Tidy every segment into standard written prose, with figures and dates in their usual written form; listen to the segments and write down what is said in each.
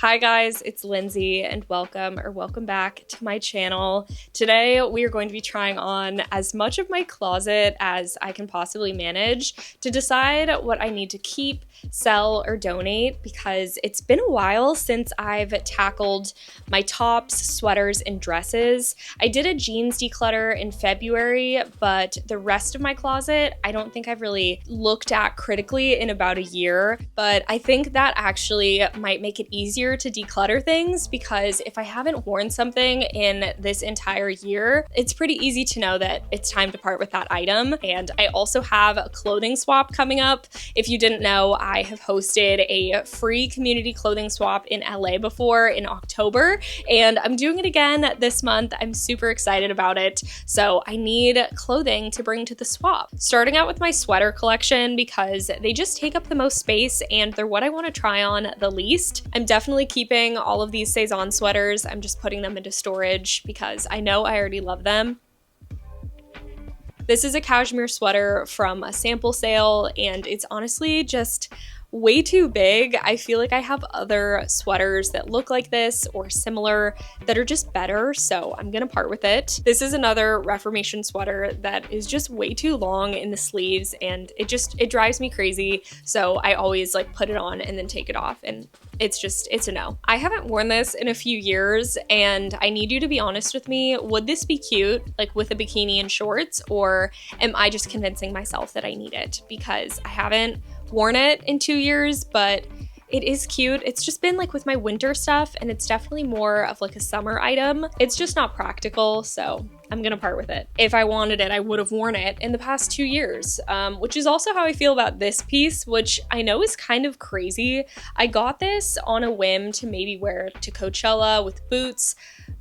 Hi guys, it's Lindsay and welcome back to my channel. Today we are going to be trying on as much of my closet as I can possibly manage to decide what I need to keep, sell, or donate because it's been a while since I've tackled my tops, sweaters, and dresses. I did a jeans declutter in February, but the rest of my closet I don't think I've really looked at critically in about a year, but I think that actually might make it easier to declutter things because if I haven't worn something in this entire year, it's pretty easy to know that it's time to part with that item. And I also have a clothing swap coming up. If you didn't know, I have hosted a free community clothing swap in LA before in October, and I'm doing it again this month. I'm super excited about it. So I need clothing to bring to the swap. Starting out with my sweater collection because they just take up the most space and they're what I want to try on the least. I'm definitely keeping all of these Saison sweaters. I'm just putting them into storage because I know I already love them. This is a cashmere sweater from a sample sale and it's honestly just way too big. I feel like I have other sweaters that look like this or similar that are just better, so I'm gonna part with it. This is another Reformation sweater that is just way too long in the sleeves and it drives me crazy, so I always like put it on and then take it off, and it's a no. I haven't worn this in a few years and I need you to be honest with me. Would this be cute like with a bikini and shorts, or am I just convincing myself that I need it? Because I haven't worn it in 2 years, but it is cute. It's just been like with my winter stuff and it's definitely more of like a summer item. It's just not practical, so I'm gonna part with it. If I wanted it, I would have worn it in the past 2 years, which is also how I feel about this piece, which I know is kind of crazy. I got this on a whim to maybe wear to Coachella with boots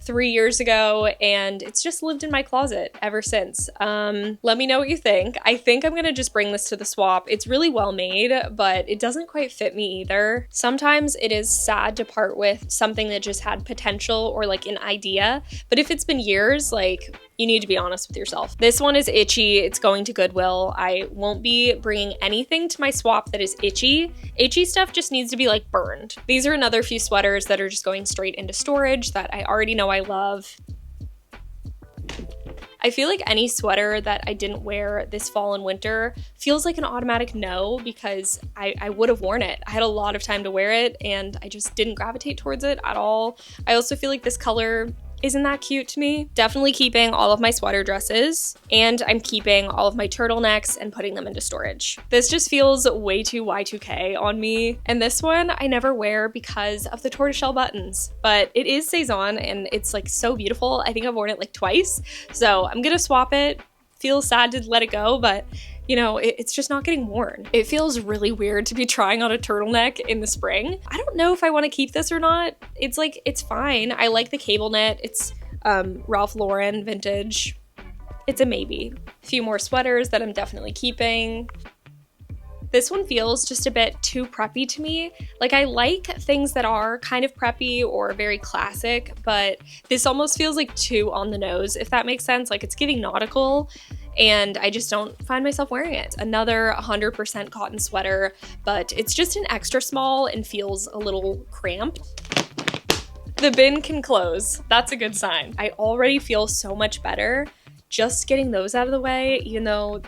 3 years ago, and it's just lived in my closet ever since. Let me know what you think. I think I'm gonna just bring this to the swap. It's really well made, but it doesn't quite fit me either. Sometimes it is sad to part with something that just had potential or like an idea, but if it's been years, like, you need to be honest with yourself. This one is itchy. It's going to Goodwill. I won't be bringing anything to my swap that is itchy. Itchy stuff just needs to be like burned. These are another few sweaters that are just going straight into storage that I already know I love. I feel like any sweater that I didn't wear this fall and winter feels like an automatic no because I would have worn it. I had a lot of time to wear it and I just didn't gravitate towards it at all. I also feel like this color isn't that cute to me. Definitely keeping all of my sweater dresses, and I'm keeping all of my turtlenecks and putting them into storage. This just feels way too Y2K on me, and this one I never wear because of the tortoiseshell buttons, but it is Saison and it's like so beautiful. I think I've worn it like twice, so I'm gonna swap it. Feels sad to let it go, but you know, it's just not getting worn. It feels really weird to be trying on a turtleneck in the spring. I don't know if I want to keep this or not. It's like, it's fine. I like the cable knit. It's Ralph Lauren vintage. It's a maybe. A few more sweaters that I'm definitely keeping. This one feels just a bit too preppy to me. Like, I like things that are kind of preppy or very classic, but this almost feels like too on the nose, if that makes sense. Like, it's giving nautical, and I just don't find myself wearing it. Another 100% cotton sweater, but it's just an extra small and feels a little cramped. The bin can close. That's a good sign. I already feel so much better just getting those out of the way, even though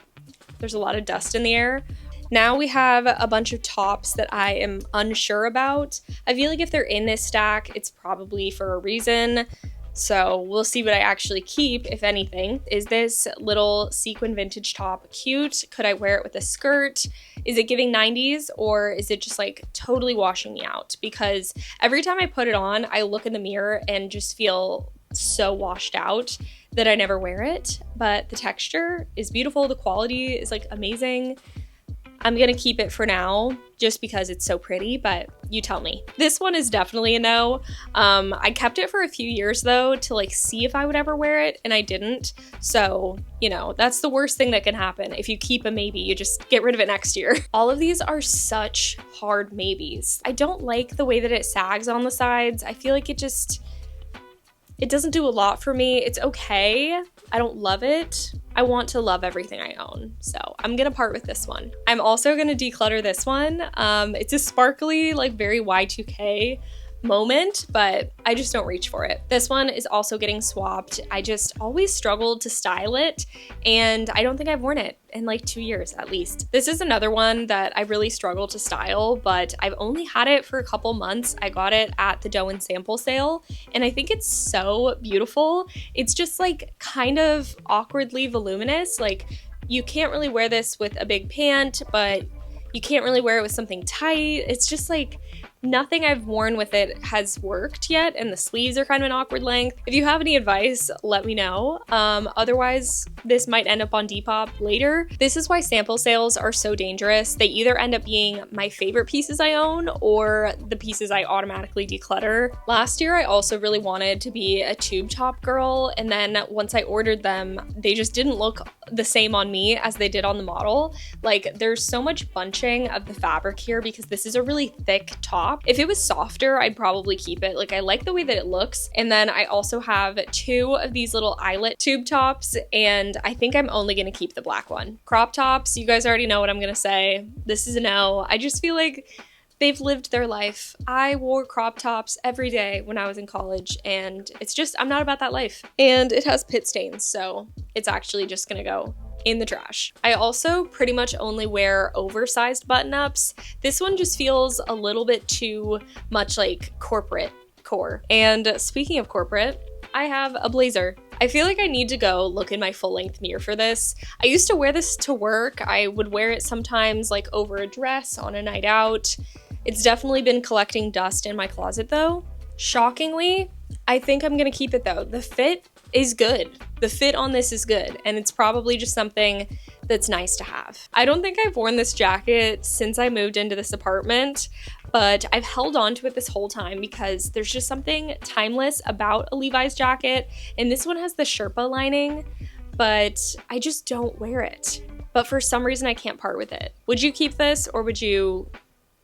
there's a lot of dust in the air. Now we have a bunch of tops that I am unsure about. I feel like if they're in this stack, it's probably for a reason. So we'll see what I actually keep, if anything. Is this little sequin vintage top cute? Could I wear it with a skirt? Is it giving 90s, or is it just like totally washing me out? Because every time I put it on, I look in the mirror and just feel so washed out that I never wear it. But the texture is beautiful. The quality is like amazing. I'm gonna keep it for now just because it's so pretty, but you tell me. This one is definitely a no. I kept it for a few years though to like see if I would ever wear it, and I didn't. So, you know, that's the worst thing that can happen. If you keep a maybe, you just get rid of it next year. All of these are such hard maybes. I don't like the way that it sags on the sides. I feel like it doesn't do a lot for me. It's okay. I don't love it. I want to love everything I own. So I'm gonna part with this one. I'm also gonna declutter this one. It's a sparkly, like very Y2K moment, but I just don't reach for it. This one is also getting swapped. I just always struggled to style it, and I don't think I've worn it in like 2 years at least. This is another one that I really struggle to style, but I've only had it for a couple months. I got it at the Doe and Sample sale, and I think it's so beautiful. It's just like kind of awkwardly voluminous. Like, you can't really wear this with a big pant, but you can't really wear it with something tight. It's just like nothing I've worn with it has worked yet, and the sleeves are kind of an awkward length. If you have any advice, let me know. Otherwise, this might end up on Depop later. This is why sample sales are so dangerous. They either end up being my favorite pieces I own or the pieces I automatically declutter. Last year, I also really wanted to be a tube top girl, and then once I ordered them, they just didn't look the same on me as they did on the model. Like, there's so much bunching of the fabric here because this is a really thick top. If it was softer, I'd probably keep it. Like, I like the way that it looks. And then I also have 2 of these little eyelet tube tops, and I think I'm only gonna keep the black one. Crop tops, you guys already know what I'm gonna say. This is a no. I just feel like they've lived their life. I wore crop tops every day when I was in college, and it's just, I'm not about that life. And it has pit stains, so it's actually just gonna go in the trash. I also pretty much only wear oversized button-ups. This one just feels a little bit too much like corporate core. And speaking of corporate, I have a blazer. I feel like I need to go look in my full-length mirror for this. I used to wear this to work. I would wear it sometimes like over a dress on a night out. It's definitely been collecting dust in my closet though. Shockingly, I think I'm gonna keep it though. The fit is good. The fit on this is good, and it's probably just something that's nice to have. I don't think I've worn this jacket since I moved into this apartment, but I've held on to it this whole time because there's just something timeless about a Levi's jacket, and this one has the Sherpa lining, but I just don't wear it. But for some reason, I can't part with it. Would you keep this, or would you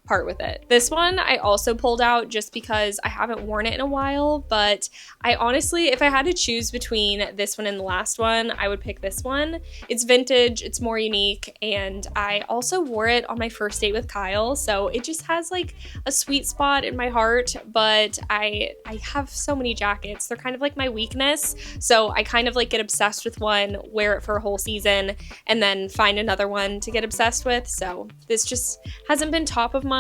part with it? This one I also pulled out just because I haven't worn it in a while, but I honestly, if I had to choose between this one and the last one, I would pick this one. It's vintage, it's more unique, and I also wore it on my first date with Kyle, so it just has like a sweet spot in my heart. But I have so many jackets. They're kind of like my weakness, so I kind of like get obsessed with one, wear it for a whole season, and then find another one to get obsessed with. So this just hasn't been top of mind.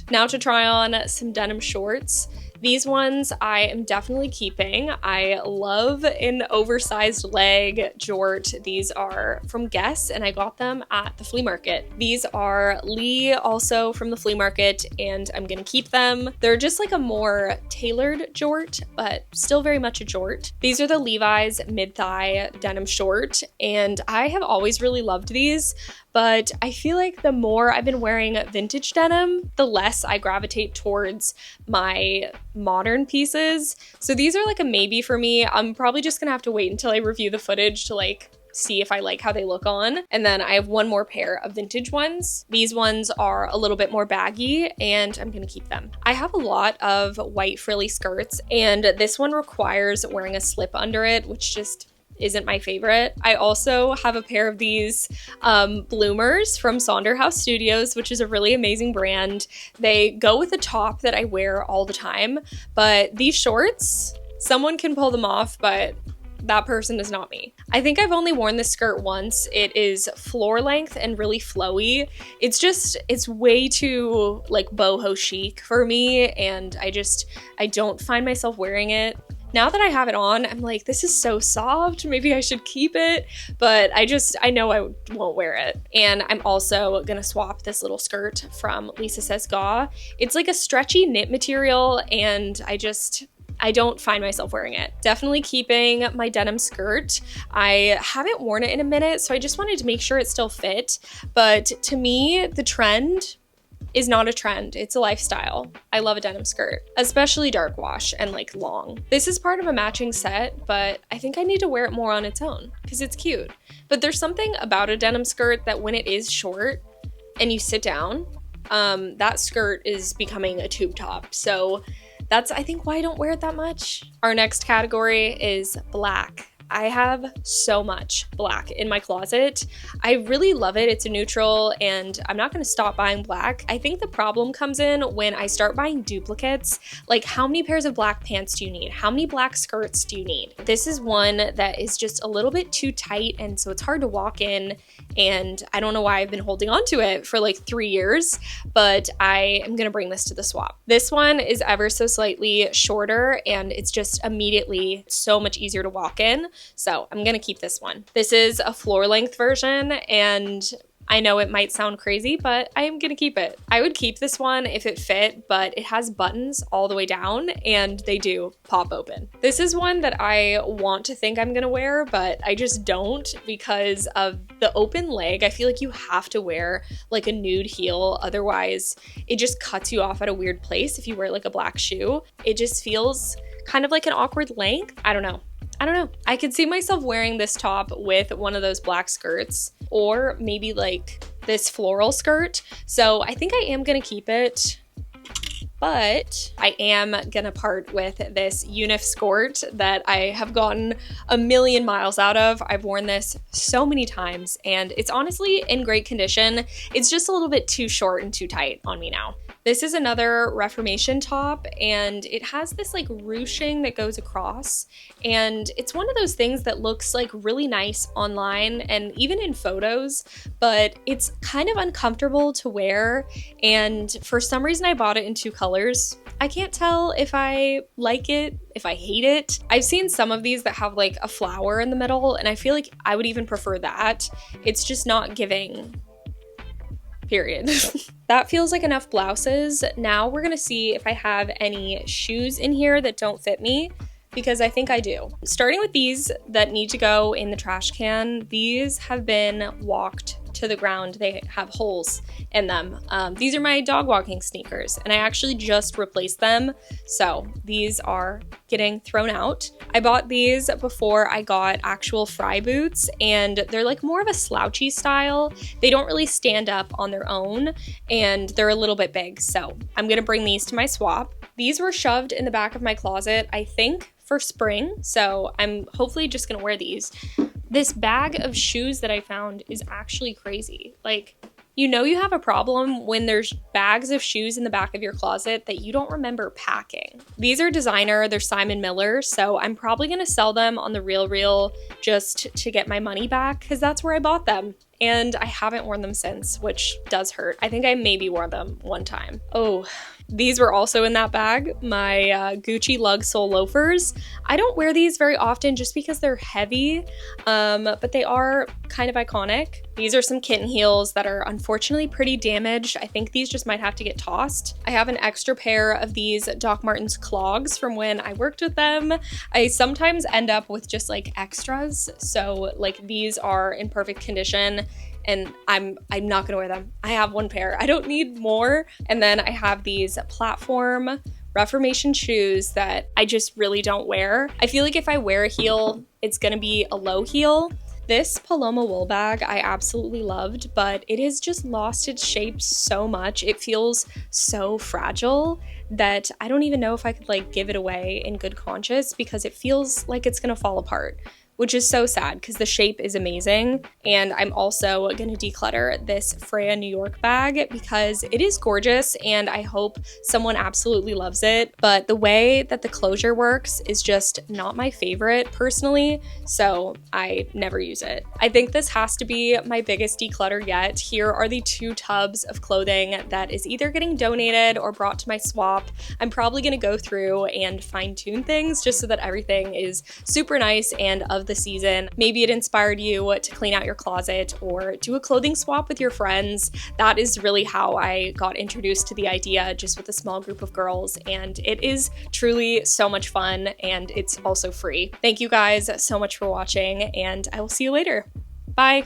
Now to try on some denim shorts. These ones I am definitely keeping. I love an oversized leg jort. These are from Guess, and I got them at the flea market. These are Lee, also from the flea market, and I'm gonna keep them. They're just like a more tailored jort, but still very much a jort. These are the Levi's mid-thigh denim short, and I have always really loved these. But I feel like the more I've been wearing vintage denim, the less I gravitate towards my modern pieces. So these are like a maybe for me. I'm probably just gonna have to wait until I review the footage to like see if I like how they look on. And then I have one more pair of vintage ones. These ones are a little bit more baggy, and I'm gonna keep them. I have a lot of white frilly skirts, and this one requires wearing a slip under it, which just isn't my favorite. I also have a pair of these bloomers from Sonderhouse Studios, which is a really amazing brand. They go with a top that I wear all the time, but these shorts, someone can pull them off, but that person is not me. I think I've only worn this skirt once. It is floor length and really flowy. It's way too like boho chic for me, and I don't find myself wearing it. Now that I have it on, I'm like, this is so soft. Maybe I should keep it, but I know I won't wear it. And I'm also gonna swap this little skirt from Lisa Says Ga. It's like a stretchy knit material, and I don't find myself wearing it. Definitely keeping my denim skirt. I haven't worn it in a minute, so I just wanted to make sure it still fit. But to me, the trend is not a trend, it's a lifestyle. I love a denim skirt, especially dark wash and like long. This is part of a matching set, but I think I need to wear it more on its own because it's cute. But there's something about a denim skirt that when it is short and you sit down, that skirt is becoming a tube top. So that's, I think, why I don't wear it that much. Our next category is black. I have so much black in my closet. I really love it. It's a neutral and I'm not gonna stop buying black. I think the problem comes in when I start buying duplicates. Like, how many pairs of black pants do you need? How many black skirts do you need? This is one that is just a little bit too tight, and so it's hard to walk in, and I don't know why I've been holding on to it for like 3 years, but I am gonna bring this to the swap. This one is ever so slightly shorter and it's just immediately so much easier to walk in. So I'm gonna keep this one. This is a floor length version, and I know it might sound crazy, but I am gonna keep it. I would keep this one if it fit, but it has buttons all the way down and they do pop open. This is one that I want to think I'm gonna wear, but I just don't because of the open leg. I feel like you have to wear like a nude heel, otherwise it just cuts you off at a weird place if you wear like a black shoe. It just feels kind of like an awkward length. I don't know. I could see myself wearing this top with one of those black skirts or maybe like this floral skirt. So I think I am gonna keep it, but I am gonna part with this Unif skirt that I have gotten a million miles out of. I've worn this so many times and it's honestly in great condition. It's just a little bit too short and too tight on me now. This is another Reformation top, and it has this like ruching that goes across, and it's one of those things that looks like really nice online and even in photos, but it's kind of uncomfortable to wear, and for some reason I bought it in 2 colors. I can't tell if I like it, if I hate it. I've seen some of these that have like a flower in the middle, and I feel like I would even prefer that. It's just not giving, period. That feels like enough blouses. Now we're gonna see if I have any shoes in here that don't fit me, because I think I do. Starting with these that need to go in the trash can. These have been walked to the ground. They have holes in them. These are my dog walking sneakers, and I actually just replaced them, so these are getting thrown out. I bought these before I got actual Fry boots, and they're like more of a slouchy style. They don't really stand up on their own, and they're a little bit big, so I'm gonna bring these to my swap. These were shoved in the back of my closet, I think, for spring, so I'm hopefully just gonna wear these. This bag of shoes that I found is actually crazy. Like, you know you have a problem when there's bags of shoes in the back of your closet that you don't remember packing. These are designer, they're Simon Miller, so I'm probably gonna sell them on the RealReal just to get my money back, because that's where I bought them. And I haven't worn them since, which does hurt. I think I maybe wore them one time. Oh, these were also in that bag, my Gucci lug sole loafers. I don't wear these very often just because they're heavy, but they are kind of iconic. These are some kitten heels that are unfortunately pretty damaged. I think these just might have to get tossed. I have an extra pair of these Doc Martens clogs from when I worked with them. I sometimes end up with just like extras, so like these are in perfect condition, and I'm not gonna wear them. I have one pair. I don't need more. And then I have these platform Reformation shoes that I just really don't wear. I feel like if I wear a heel, it's gonna be a low heel. This Paloma wool bag I absolutely loved, but it has just lost its shape so much. It feels so fragile that I don't even know if I could like give it away in good conscience, because it feels like it's gonna fall apart, which is so sad because the shape is amazing. And I'm also gonna declutter this Freya New York bag because it is gorgeous and I hope someone absolutely loves it. But the way that the closure works is just not my favorite personally, so I never use it. I think this has to be my biggest declutter yet. Here are the 2 tubs of clothing that is either getting donated or brought to my swap. I'm probably gonna go through and fine tune things just so that everything is super nice and of the season. Maybe it inspired you to clean out your closet or do a clothing swap with your friends. That is really how I got introduced to the idea, just with a small group of girls, and it is truly so much fun, and it's also free. Thank you guys so much for watching, and I will see you later. Bye.